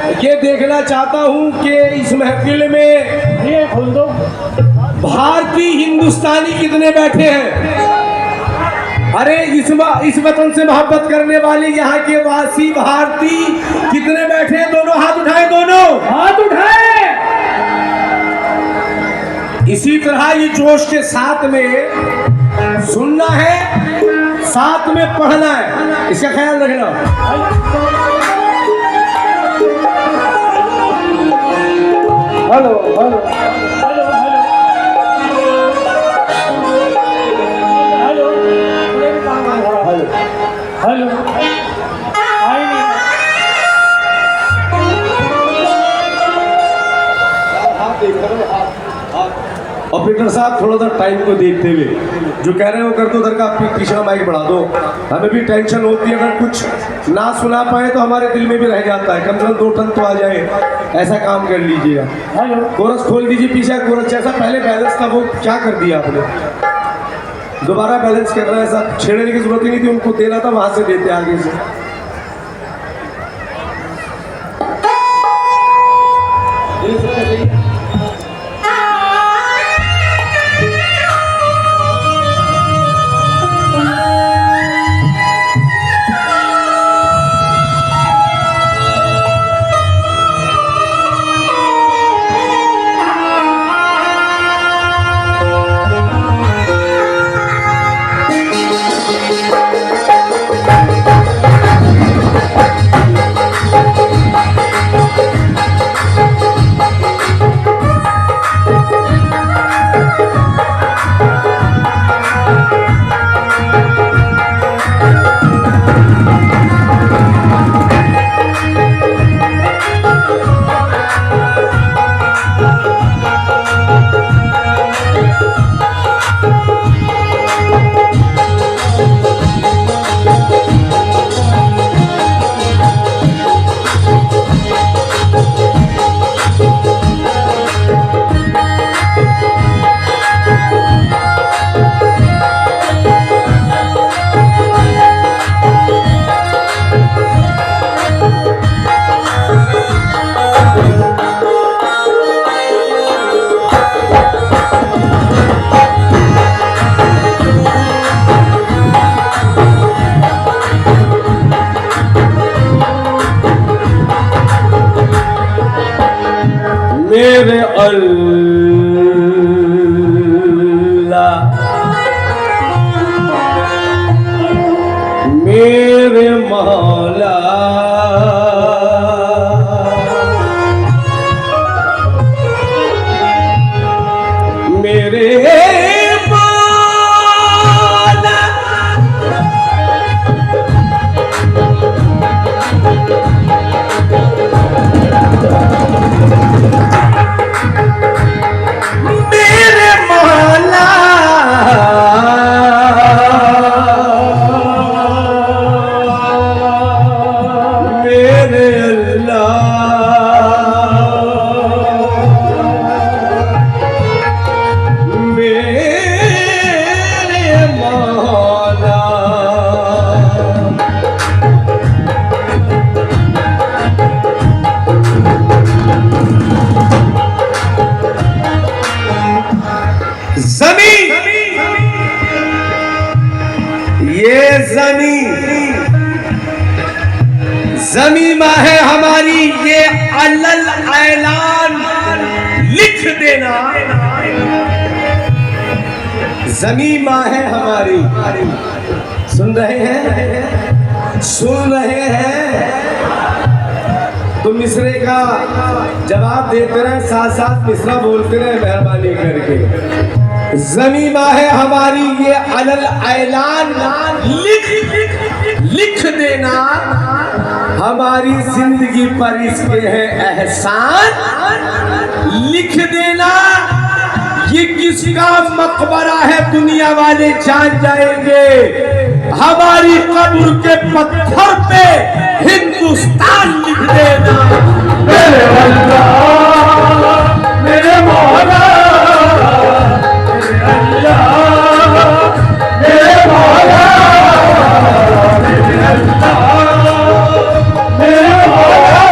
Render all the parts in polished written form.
ये देखना चाहता हूँ कि इस महफिल में ये खोल दो। भारतीय हिंदुस्तानी कितने बैठे हैं? अरे इस वतन से मोहब्बत करने वाले यहाँ के वासी भारतीय कितने बैठे हैं? दोनों हाथ उठाए, दोनों हाथ उठाए। इसी तरह ये जोश के साथ में सुनना है, साथ में पढ़ना है, इसका ख्याल रखना। Hello hello hello hello hello hello आई नहीं। ऑपरेटर साहब थोड़ा सा टाइम को देखते हुए जो कह रहे हो कर दो, उधर का पीछे माइक बढ़ा दो। हमें भी टेंशन होती है, अगर कुछ ना सुना पाए तो हमारे दिल में भी रह जाता है। कम से कम 2 टन तो आ जाए, ऐसा काम कर लीजिएगा। हेलो कोरस खोल दीजिए पीछे। कोरस जैसा पहले बैलेंस था वो क्या कर दिया आपने? दोबारा बैलेंस करना है, ऐसा छेड़ने की जरूरत ही नहीं थी, उनको देना था वहां से देते आगे से। मेरे अल्लाह, मेरे मौला, मेरे ज़मी माँ है हमारी, ये अलल ऐलान लिख देना। ज़मी माँ है हमारी, सुन रहे हैं? सुन रहे हैं? तो मिसरे का जवाब देते रहे, साथ साथ मिसरा बोलते रहे मेहरबानी करके। ज़मी माँ है हमारी, ये अलल ऐलान लिख देना। हमारी जिंदगी पर इसके है एहसान लिख देना। ये किसका मकबरा है दुनिया वाले जान जाएंगे। हमारी कब्र के पत्थर पे हिंदुस्तान लिख देना। मेरे अल्लाह, मेरे मौला, मेरे अल्लाह, मेरे मौला, मेरे अल्लाह, मेरे मौला,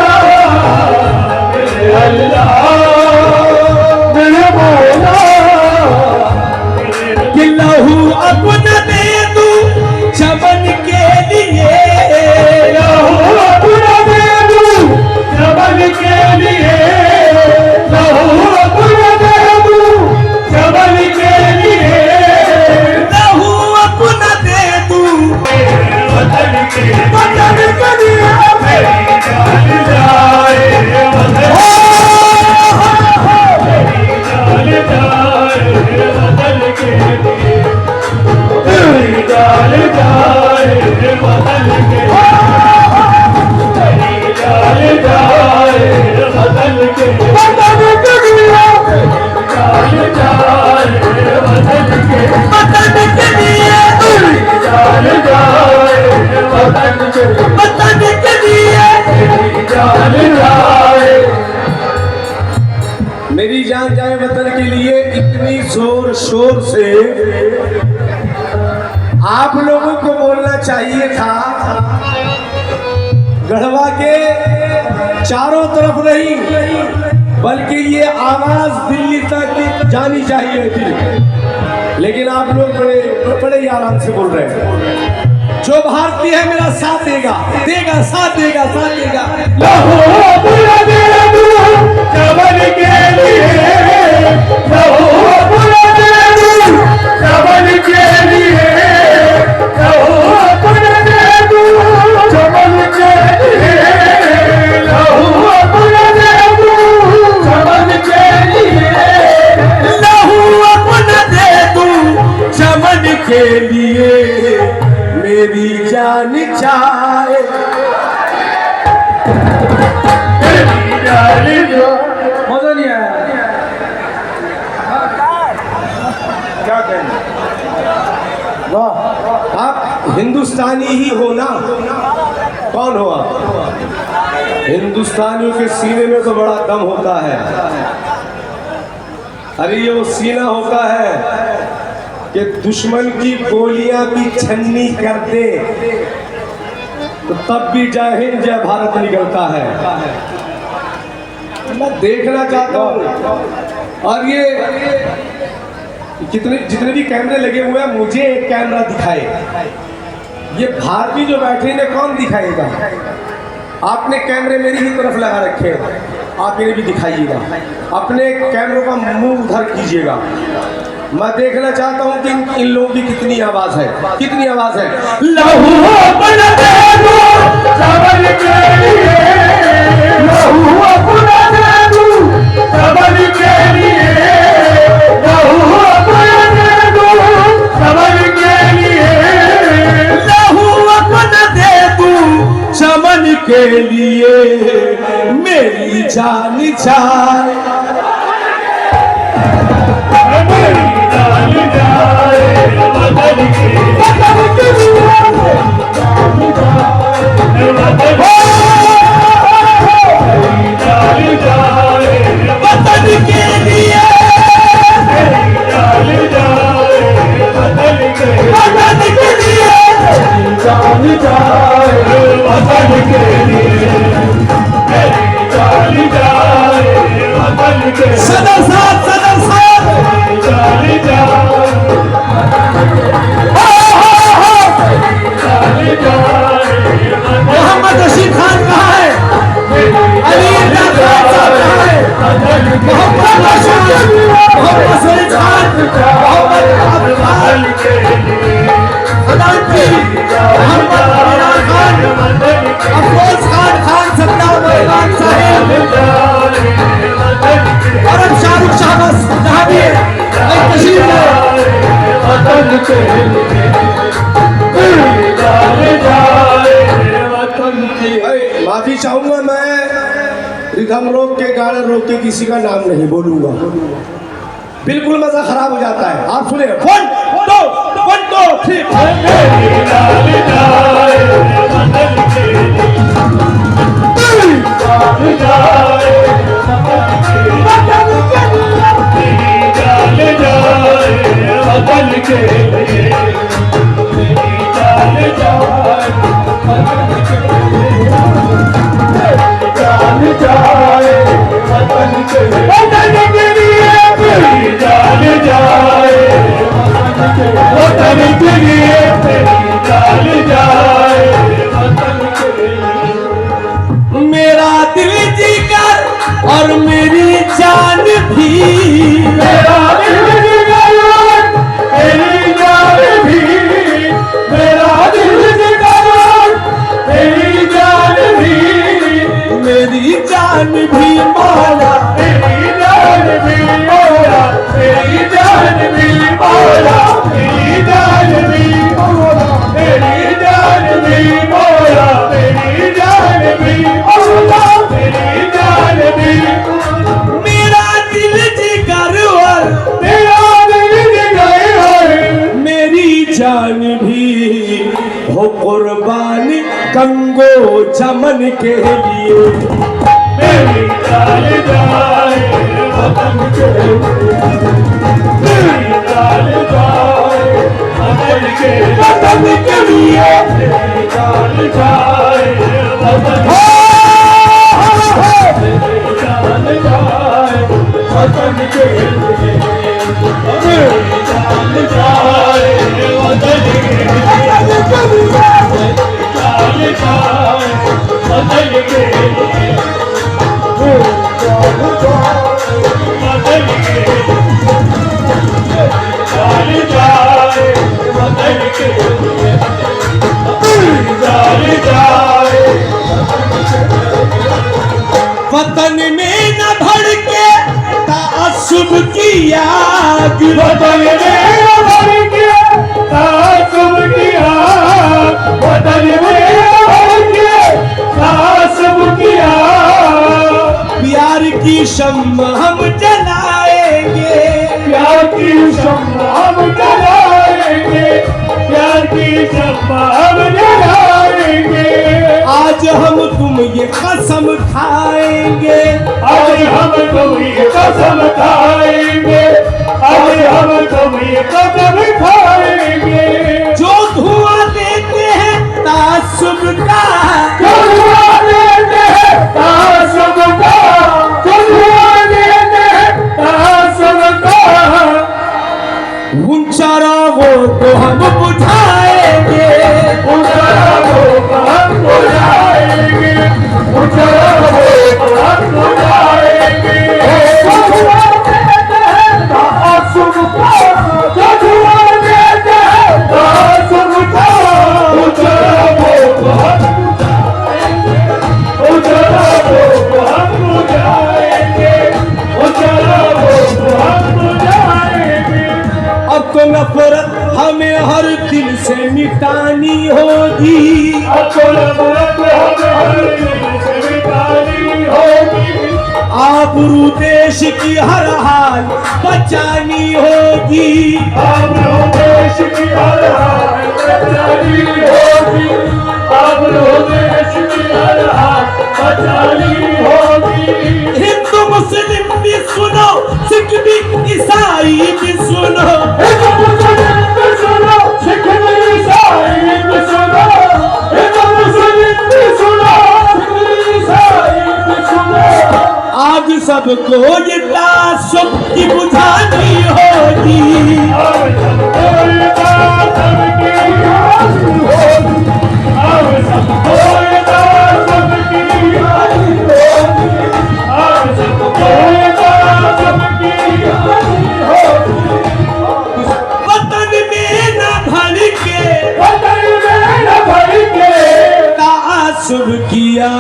शोर से आप लोगों को बोलना चाहिए था, गढ़वा के चारों तरफ नहीं बल्कि ये आवाज दिल्ली तक जानी चाहिए थी, लेकिन आप लोग बड़े ही आराम से बोल रहे हैं। जो भारतीय है मेरा साथ देगा, देगा, साथ देगा, साथ देगा। के लिए मेरी जान चाहे, मजा नहीं आया। क्या कहना? वाह, आप हिंदुस्तानी ही हो ना? कौन हो आप? हिंदुस्तानियों के सीने में तो बड़ा दम होता है। अरे ये वो सीना होता है कि दुश्मन की गोलियां भी छन्नी कर दे तो तब भी जय हिंद जय भारत निकलता है। मैं देखना चाहता हूँ, और ये जितने भी कैमरे लगे हुए हैं मुझे एक कैमरा दिखाए। ये भारतीय जो बैठे हैं कौन दिखाएगा? आपने कैमरे मेरी ही तरफ लगा रखे हैं, आप इन्हें भी दिखाइएगा। अपने कैमरों का मुंह उधर कीजिएगा। मैं देखना चाहता हूँ कि इन लोगों की कितनी आवाज है, कितनी आवाज है। लहू अपना दे दो सबल के लिए, लहू अपना दे दो सबल के लिए, लहू अपना दे दो सबल के लिए, लहू अपना दे दो चमन के लिए मेरी जान चाहे। सदर साहब, सदर साहब, मोहम्मद रशीद खान कहाँ है? अली इमरान खान साहब कहाँ है? मोहम्मद रशीद, मोहम्मद शरीफ खान, मोहम्मद अफगान, अदानजी, मोहम्मद इमरान खान, अफरोज खान, खान सद्दाम खान साहिब, और अब शाहरुख शाहबाज जहाँ भी है तशरीफ लाए। माफी चाहूंगा, मैं रिदम रोक के गाना रोक के किसी का नाम नहीं बोलूंगा, बिल्कुल मजा खराब हो जाता है। आप सुने 1 2 मेरा दिल जिगर और मेरी जान भी, मेरा दिल जिगर और मेरी जान भी, मेरा दिल जिगर और मेरी जान भी, मेरी जान भी मौला, मेरी जान भी मौला, मेरी जान भी मौला, मेरी जान भी मौला, मेरी जान भी मौला, मेरी जान भी मौला, मेरी जान भी, मेरा दिल जिगर और मेरा दिल जिगर और मेरी जान भी हो कुर्बान गंगो चमन के लिए, मेरी जान जाए वतन के लिए। जान जाए वतन के लिए मेरी जान जाए वतन जान जाए वतन के लिए मेरी जान जाए वतन के लिए जान जाए वतन के लिए वतन में न भड़के तासुब की आग, वतन में न भड़के तासुब की आग, वतन में न भड़के तासुब की आग। प्यार की शम्मा हम जलाएंगे, प्यार की शम्मा हम जलाएंगे, प्यार की शम्मा हम जलाएंगे। आज हम तुम ये कसम खाएंगे, आज हम तुम ये कसम खाएंगे, आज हम तुम ये कसम खाएंगे। जो धुआं देते हैं तासुब का, जो धुआं देते हैं तासुब का, जो धुआं देते हैं तासुब का। उन चरागों को हम बुझाएंगे, उन चरागों को हम बुझाएंगे, उन चरागों को हम बुझाएंगे। जो धुआं देते हैं तासुब का, जो धुआं देते हैं तासुब का। उन चरागों को हम बुझाएंगे, उन चरागों को हम बुझाएंगे, उन चरागों को हम बुझाएंगे। अब तो नफरत हमें हर दिल से मिटानी होगी, अब तो नफरत हमें हर दिल से मिटानी होगी। आबरू देश की हर हाल बचानी होगी, आबरू देश की हर हाल बचानी होगी, आबरू देश की हर हाल बचानी होगी। हिंदू मुस्लिम भी सुनो, सिख भी ईसाई भी सुनो, हिंदू मुस्लिम भी सुनो, सिख भी ईसाई भी सुनो, हिंदू मुस्लिम भी सुनो, सिख भी ईसाई भी सुनो। आज सबको ये तासुब की बुझानी होगी, अब सबको ये तासुब की बुझानी होगी, अब सबको ये तासुब की बुझानी होगी, अब सबको ये तासुब की बुझानी होगी। वतन में न भड़के वतन में न भड़के तासुब किया,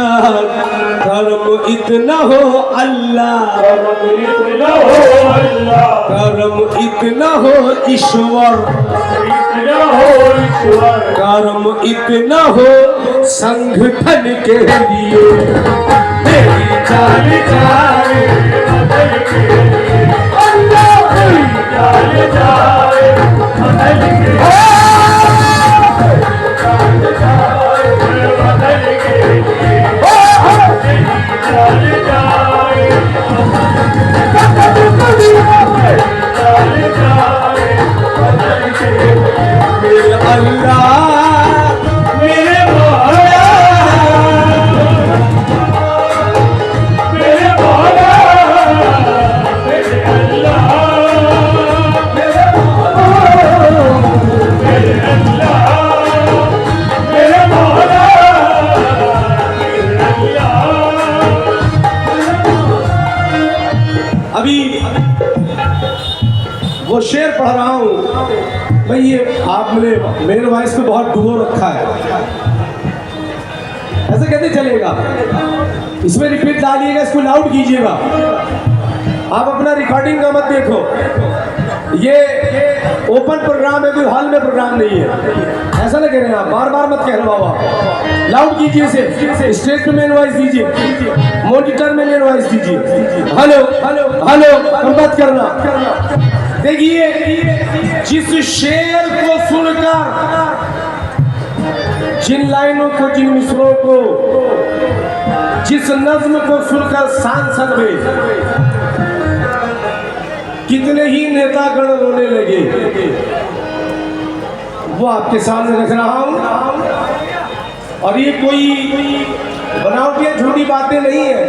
कर्म इतना हो अल्लाह, करम इतना हो अल्लाह, कर्म इतना हो ईश्वर, इतना हो ईश्वर, कर्म इतना हो संगठन के लिए मेरी जान जाए वतन के लिए अल्लाह मेरी जान जाए, वतन के लिए जान जाए, वतन के लिए मेरी जान जाए, वतन के लिए जान जाए, वतन के लिए। मेरे अल्लाह मेरे मौला, मेरे मौला, मेरे अल्लाह, मेरे मौला, मेरे अल्लाह, मेरे मौला, मेरे अल्लाह। अभी वो शेर पढ़ रहा हूँ भाई, ये आपने मेरे वॉइस को बहुत डुबो रखा है, ऐसे कैसे चलेगा? इसमें रिपीट डालिएगा, इसको लाउड कीजिएगा। आप अपना रिकॉर्डिंग का मत देखो, ये ओपन प्रोग्राम है, कोई हॉल में प्रोग्राम नहीं है, ऐसा ना करें आप, बार बार मत कहलवाओ। लाउड कीजिए इसे, स्टेज पे मेन वॉइस दीजिए, मॉनिटर में मेन वॉइस दीजिए। हेलो हेलो हेलो, मत करना। देखिए, जिस शेर को सुनकर, जिन लाइनों को, जिन मिसरों को, जिस नज्म को सुनकर सांसद में कितने ही नेतागण रोने लगे। वो आपके सामने रख रहा हूं और ये कोई बनावटी झूठी बातें नहीं है।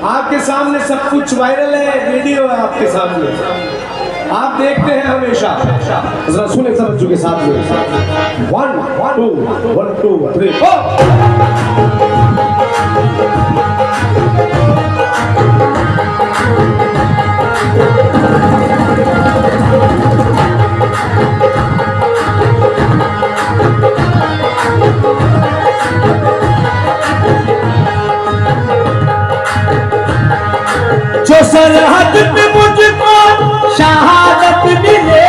आपके सामने सब कुछ वायरल है, वीडियो है आपके सामने, आप देखते हैं हमेशा। जरा सुने तवज्जो के साथ में। 1 2 3 जो सरहद पे मुझको शहादत मिले,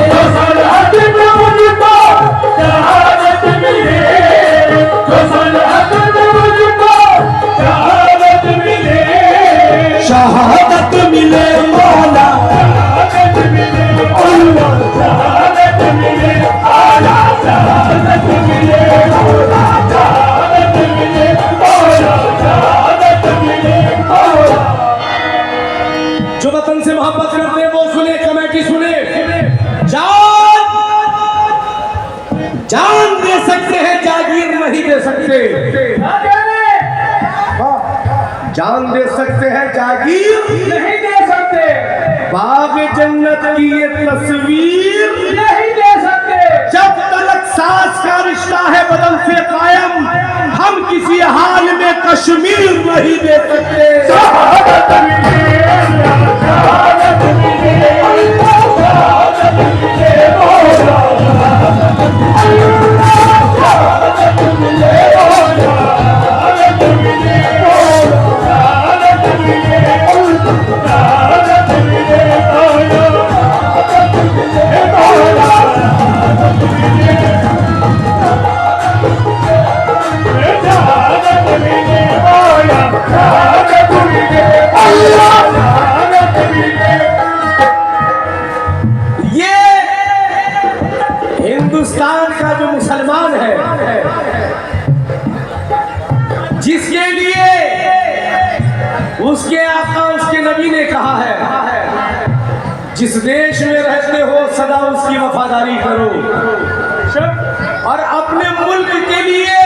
जो सरहद पे मुझको शहादत मिले, जो सरहद पे मुझको शहादत मिले, शहादत मिले मौला, शहादत मिले अल्लाह, शहादत मिले आला, शहादत मिले मौला, शहादत मिले मौला, शहादत मिले मौला। जो वतन से मोहब्बत करते हैं वो सुने, कमेटी सुने। जान दे सकते हैं, जागीर नहीं दे सकते। जान दे सकते हैं, जागीर नहीं दे सकते, बाग जन्नत की ये तस्वीर नहीं दे सकते। जब तक सांस का रिश्ता है बदन से कायम, हम किसी हाल में कश्मीर नहीं दे सकते। शहादत मिले अल्लाह, शहादत मिले अल्लाह, शहादत मिले मौला, शहादत मिले मौला, शहादत मिले मौला, शहादत मिले अल्लाह, शहादत मिले मौला, शहादत मिले मौला, शहादत मिले, शहादत मिले मौला, शहादत मिले अल्लाह, शहादत मिले। ये हिंदुस्तान का जो मुसलमान है, जिसके लिए उसके आका उसके नबी ने कहा है, जिस देश में रहते हो सदा उसकी वफादारी करो और अपने मुल्क के लिए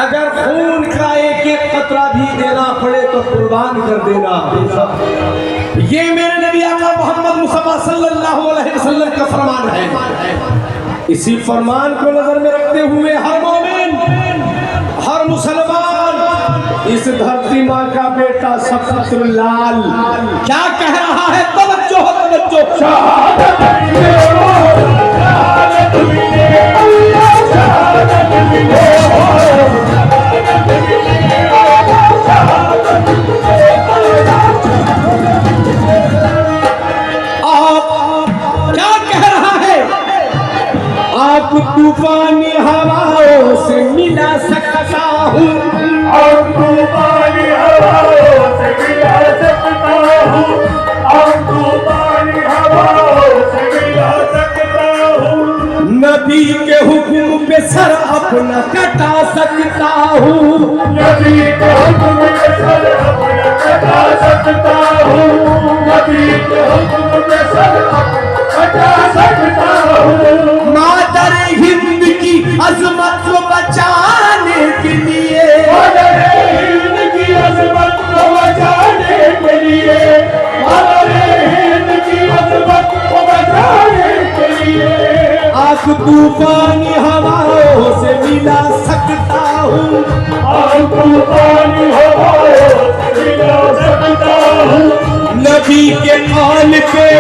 अगर खून का एक एक कतरा भी देना पड़े तो कुर्बान कर देना। ये मेरे नबी आका मोहम्मद मुस्तफा सल्लल्लाहु अलैहि वसल्लम का फरमान है। इसी फरमान को नजर में रखते हुए हर मोमिन, हर मुसलमान, इस धरती माँ का बेटा सफदर लाल क्या कह रहा है? तवज्जो तवज्जो। शहादत मिले मौला, शहादत मिले अल्लाह, शहादत मिले मौला, शहादत मिले अल्लाह, शहादत मिले अल्लाह। आप क्या कह रहा है? आप तूफानी हवाओं से मिला सकता हूँ, और तूफानी हवाओं से मिला सकता हूँ, और तूफानी हवाओं से मिला सकता हूँ, नबी के हुक्म पे सर अपना कटा सकता हूँ, नबी के हुक्म पे सर अपना कटा सकता हूँ, नबी के हुक्म पे सर अपना कटा सकता हूँ। मादर हिंद की अजमत को बचाने के लिए, मादर हिंद की अजमत को बचाने के लिए, मादर हिंद की अजमत को बचाने के लिए, आग तूफानी हवाओं से मिला सकता हूँ, और तूफानी हवाओं से मिला सकता हूँ, नबी के कान पे,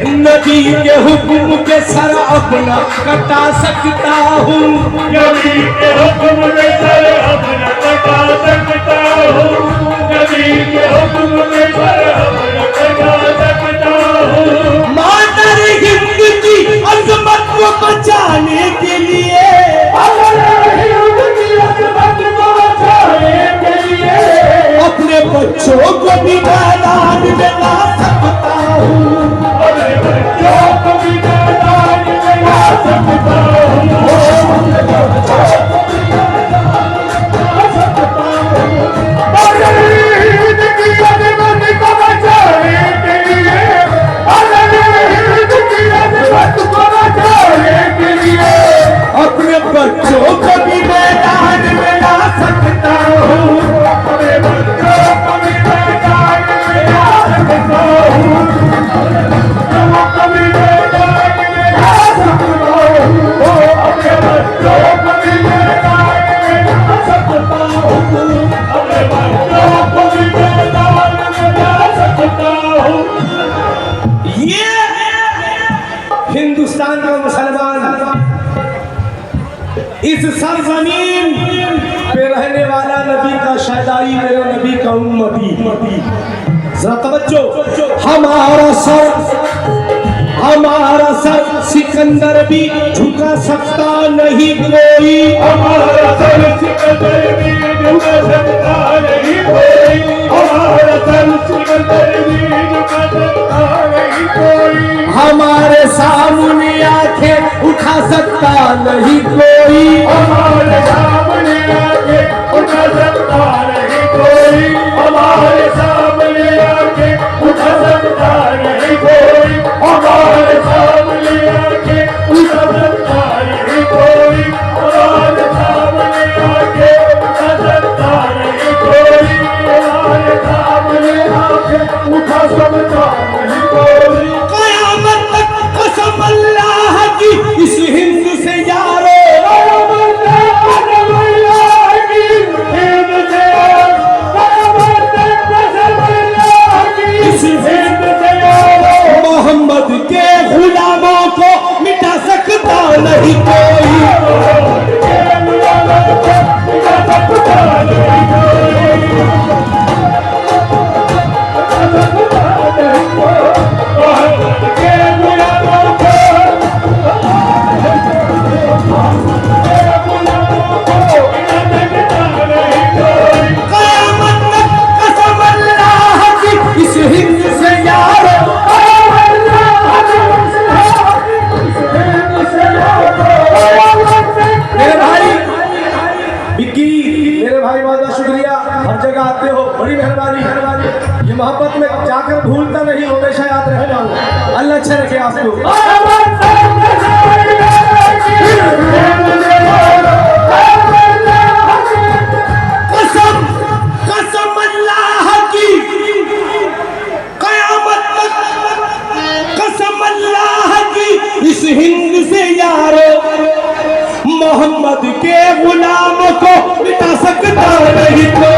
नबी के हुक्म पे सर अपना कटा सकता हूँ, नबी के हुक्म पे सर अपना कटा सकता हूँ, नबी के हुक्म पे सर अपना कटा सकता हूँ। मादर हिंद की अजमत को बचाने के लिए, मादर हिंद की अजमत को बचाने के लिए, अपने बच्चों को भी मैदान में ला सकता हूँ, अपने बच्चों को भी मैदान में ला सकता हूँ, मादर हिंद की अजमत को बचाने इस सरजमीन पे रहने वाला नबी का शहदाई, मेरे नबी का उम्मती। जरा तवज्जो, हमारा सर सिकंदर भी झुका सकता नहीं कोई, हमारा सर सिकंदर भी झुका सकता नहीं कोई, हमारा सर सिकंदर भी झुका सकता नहीं कोई, हमारे सामने आंखें उठा सकता नहीं कोई, हमारे सामने आंखें उठा सकता नहीं कोई, हमारे सामने आंखें उठा सकता नहीं कोई, हमारे सामने आंखें उठा सकता नहीं कोई, हमारे सामने आंखें उठा सकता नहीं कोई, हमारे सामने आंखें उठा सकता नहीं कोई। कयामत तक कसम अल्लाह की इस हिंद से यारो, मोहम्मद के गुलामों को मिटा सकता नहीं कोई, कयामत तक कसम अल्लाह की इस हिंद से यारो। मेरे भाई विक्की, मेरे भाई बहुत बहुत शुक्रिया, हर जगह आते हो, बड़ी मेहरबानी। ये मोहब्बत में जाकर भूलता नहीं, हमेशा याद रहना। अल्लाह अच्छा रखे आपको। कसम कसम अल्लाह की, कयामत तक कसम अल्लाह की इस हिंद से यारो, मोहम्मद के गुलाम को मिटा सकता नहीं कोई।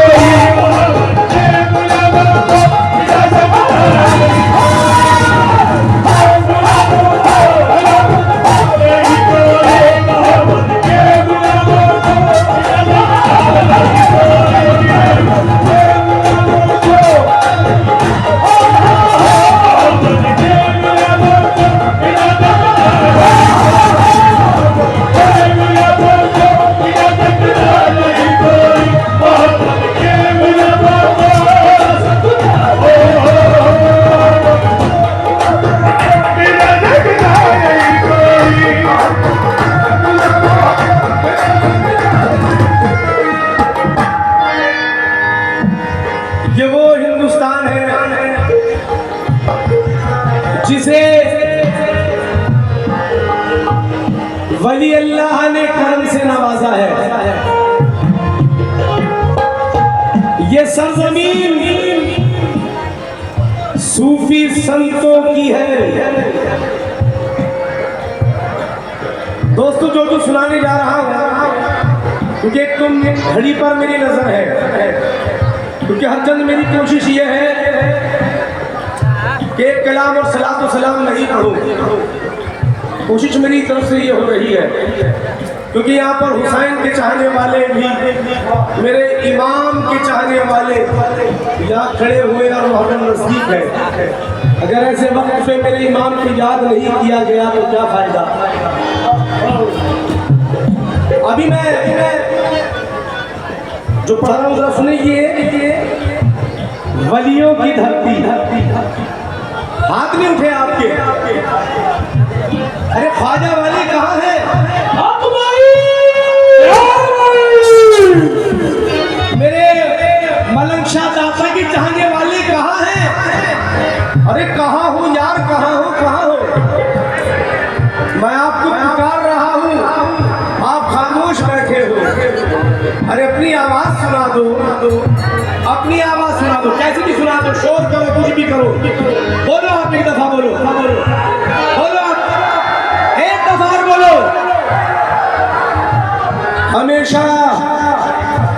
ये वो हिंदुस्तान है जिसे वली अल्लाह ने करम से नवाजा है। ये सरजमीन सूफी संतों की है। दोस्तों जो सुनाने जा रहा हूं, क्योंकि तुम घड़ी पर मेरी नजर है, क्योंकि हर चंद मेरी कोशिश ये है कि एक कलाम और सलातो सलाम नहीं पढ़ूं। कोशिश मेरी तरफ से ये हो रही है, क्योंकि यहाँ पर हुसैन के चाहने वाले भी, मेरे इमाम के चाहने वाले यहाँ खड़े हुए और वहाँ नजदीक है। अगर ऐसे वक्त पे मेरे इमाम को याद नहीं किया गया तो क्या फायदा। अभी मैं जो पढ़ रहा हूँ जरा सुनिए। वलियों की धरती, हाथ नहीं उठे आपके। अरे ख्वाजा वाले कहाँ है? मेरे मलंग शाह दाता के चाहने वाले कहाँ हैं? अरे कहाँ हो यार, कहाँ हो? मैं आपको पुकार रहा हूँ, आप खामोश बैठे हो। अरे अपनी आवाज सुना दो, अपनी आवाज सुना दो, कैसे भी सुना दो, शोर करो, कुछ भी करो। बोलो आप एक दफा बोलो आप, एक दफा बोलो। हमेशा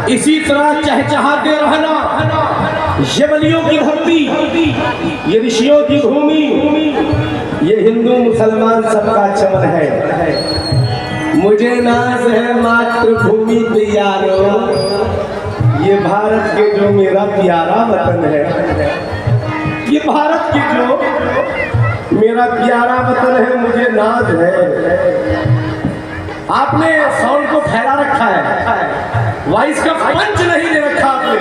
इसी तरह चहचहाते रहना। ये वलियों की धरती, ये ऋषियों की भूमि, ये हिंदू मुसलमान सबका चमन है। मुझे नाज है मातृभूमि पे यारो, ये भारत के जो मेरा प्यारा वतन है, ये भारत के जो मेरा प्यारा वतन है, मुझे नाज है। आपने साउंड को फैला रखा है, वॉइस का पंच नहीं दे रखा आपने।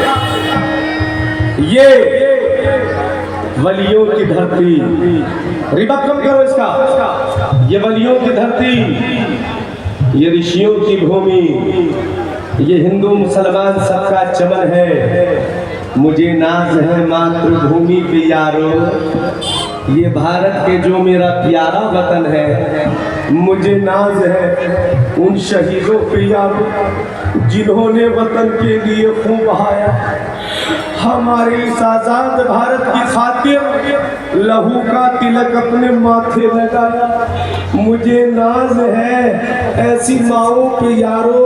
ये वलियों की धरती, रिबक कम करो इसका, ये वलियों की धरती, ये ऋषियों की भूमि, ये हिंदू मुसलमान सबका चमन है। मुझे नाज है मातृभूमि पे यारो, ये भारत के जो मेरा प्यारा वतन है, मुझे नाज है उन शहीदों पे यारो जिन्होंने वतन के लिए खून बहाया, हमारे इस आजाद भारत की खातिर लहू का तिलक अपने माथे लगाया। मुझे नाज है ऐसी माओं पे यारो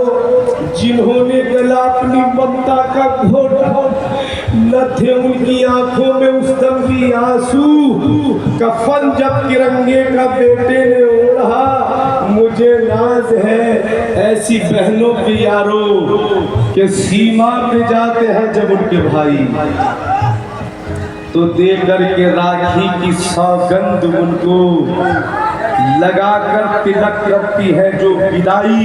जिन्होंने गला अपनी ममता का घोटा, न थे उनकी आंखों में उस दम भी आंसू, कफन जब तिरंगे का बेटे ने ओढ़ा। मुझे नाज है ऐसी बहनों पे यारो कि सीमा पे जाते हैं जब उनके भाई, तो दे करके राखी की सौगंध उनको लगाकर तिलक करती है जो विदाई।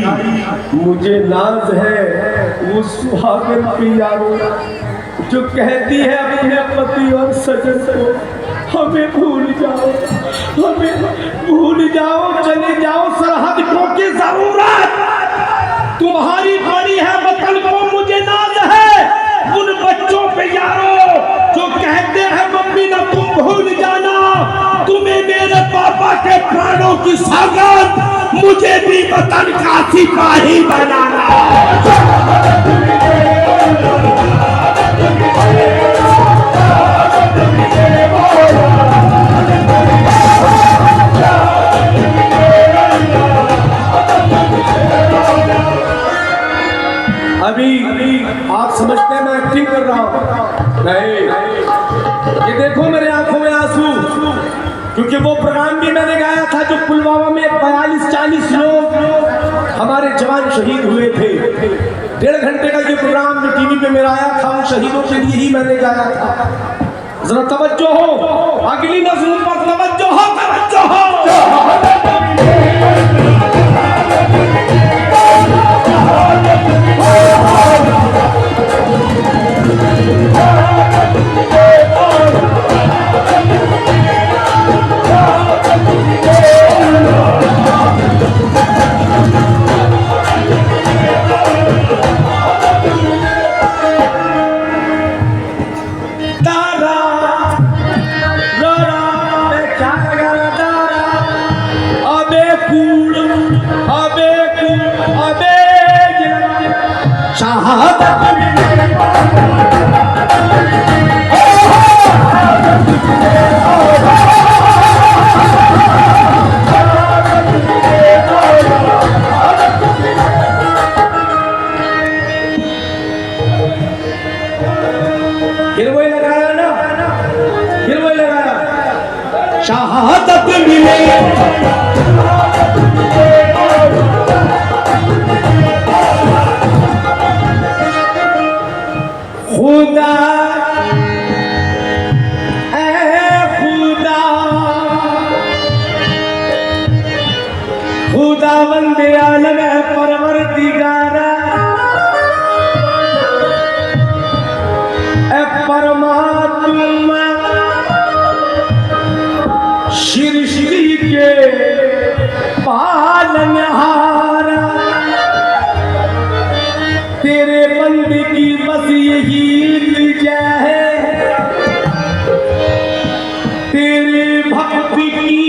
मुझे नाज है वो सुहागन पे यारो जो कहती है अपने पति और सजन को हमें भूल जाओ, हमें भूल जाओ, चले जाओ, सरहद को की जरूरत तुम्हारी बड़ी है वतन को। मुझे नाज है उन बच्चों पे यारो जो कहते हैं मम्मी ना तुम भूल जाना, तुम्हें मेरे पापा के प्राणों की सौगात, मुझे भी वतन का सिपाही बनाना। अभी आप समझते हैं मैं एक्टिंग कर रहा हूं, नहीं, ये देखो मेरे आंखों में आंसू, क्योंकि वो प्रोग्राम भी मैंने गाया था जो पुलवामा में 42-40 लोग हमारे जवान शहीद हुए थे। 1.5 घंटे का ये प्रोग्राम जो टीवी पे मेरा आया था उन शहीदों के लिए ही मैंने गाया था। जरा तवज्जो हो, अगली नज़रों पर तवज्जो हो, तवज्जो हो। शहादत मिले खुदा, खुदा वंदे आलम है परवरदिगारा, परमात्मा सृष्टि के पालनहारा, तेरे बंदे की बस यही इल्तिजा है, तेरे भक्ति की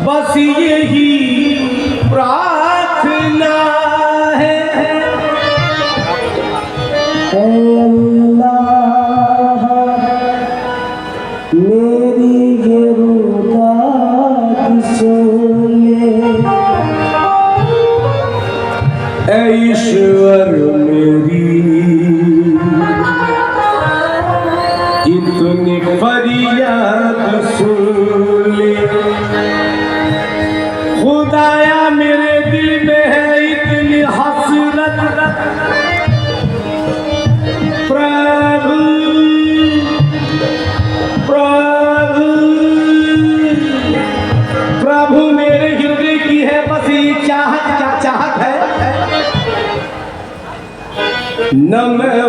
बस यही प्रार्थना है। ईश्वर मेरी इतनी फरियाद सुन ले, खुदाया न मैं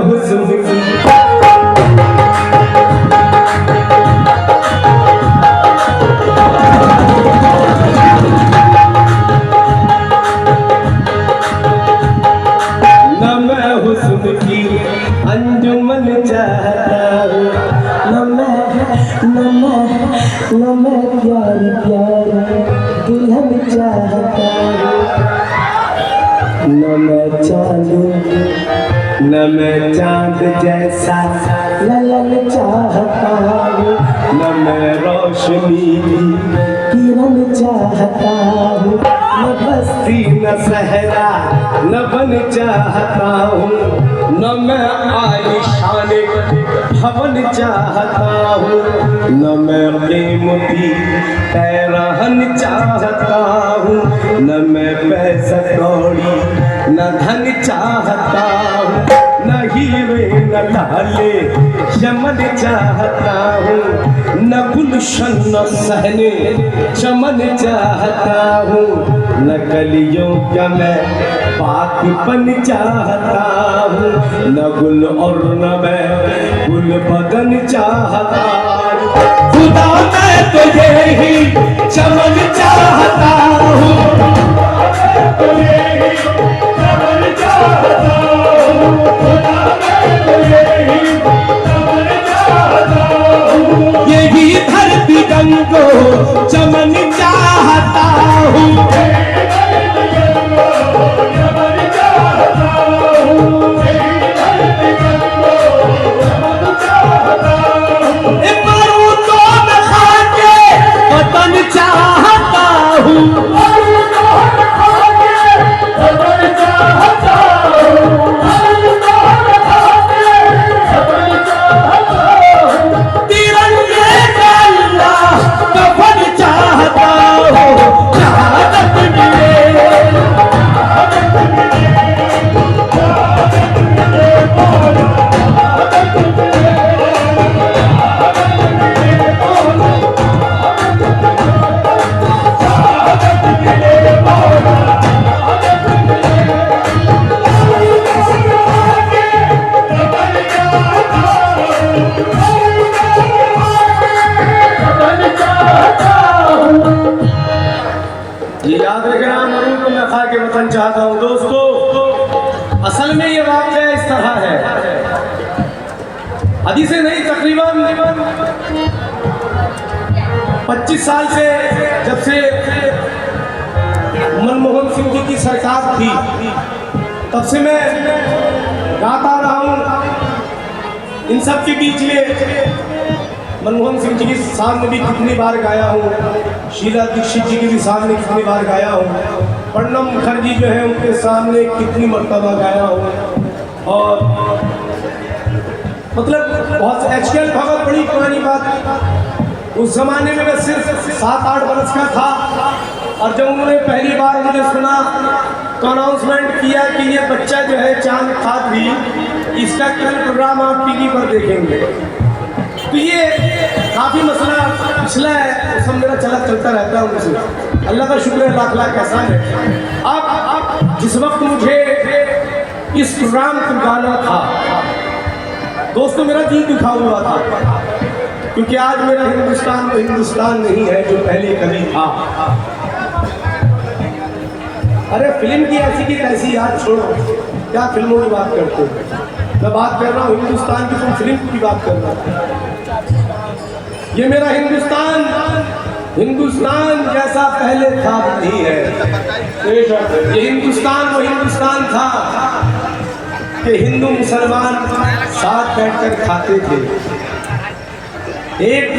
हुस्न की अंजुमन चाहता हूँ, न मैं प्यारी प्यारी दुल्हन चाहता हूँ, न मैं चांद जैसा ललन चाहता हूँ, न मैं रोशनी किरण चाहता हूँ, न बस्ती न सहरा न बन चाहता हूँ, न मैं आलिशान भवन चाहता हूँ, न मैं कीमती पैरहन चाहता हूँ, न मैं पैसा कौड़ी न धन चाहता हूँ, न हीरे न लाले चमन चाहता हूँ, न गुलशन न सहने चमन चाहता हूँ, न कलियों का मैं पाकपन चाहता हूँ, न गुल और न मैं गुल बदन चाहता हूँ, खुदा मैं तो यही चमन चाहता हूँ, तो यही चमन चाहता हूँ, खुदा मैं तो यही चमन चाहता हूँ, यही धरती गंगो चमन चाहता हूँ, याद रखना मरूद को मैं खा के वतन चाहता हूँ। दोस्तों असल में ये वाक़या इस तरह है, हदीसें नहीं, तकरीबन 25 साल से जब से मनमोहन सिंह जी की सरकार थी तब से मैं गाता रहा हूँ। इन सब के बीच में मनमोहन सिंह जी के सामने भी कितनी बार गाया हूँ, शीला दीक्षित जी के भी सामने कितनी बार गाया हूँ, प्रणब मुखर्जी जो है उनके सामने कितनी मर्तबा गाया हूँ। और मतलब बहुत एचकेएल भगत, बड़ी पुरानी बात, उस जमाने में मैं सिर्फ 7-8 बरस का था और जब उन्होंने पहली बार मुझे सुना तो अनाउंसमेंट किया कि ये बच्चा जो है चांद खादवी, इसका कल प्रोग्राम आप टीवी पर देखेंगे। तो ये काफ़ी मसला पिछला है, वो सब मेरा चलता रहता है उनसे, अल्लाह का शुक्र है, लाख लाख एहसान है। अब जिस वक्त मुझे इस प्रोग्राम को गाना था दोस्तों, मेरा दिल दुखा हुआ था, क्योंकि आज मेरा हिंदुस्तान वो हिंदुस्तान नहीं है जो पहले कभी था। अरे फिल्म की ऐसी की तैसी याद छोड़ो, क्या फिल्मों की बात करते हो, मैं बात कर रहा हूँ हिंदुस्तान की, तुम फिल्म की बात कर रहा हो। ये मेरा हिंदुस्तान हिंदुस्तान जैसा पहले था नहीं है। ये हिंदुस्तान वो हिंदुस्तान था कि हिंदू मुसलमान साथ बैठकर खाते थे। एक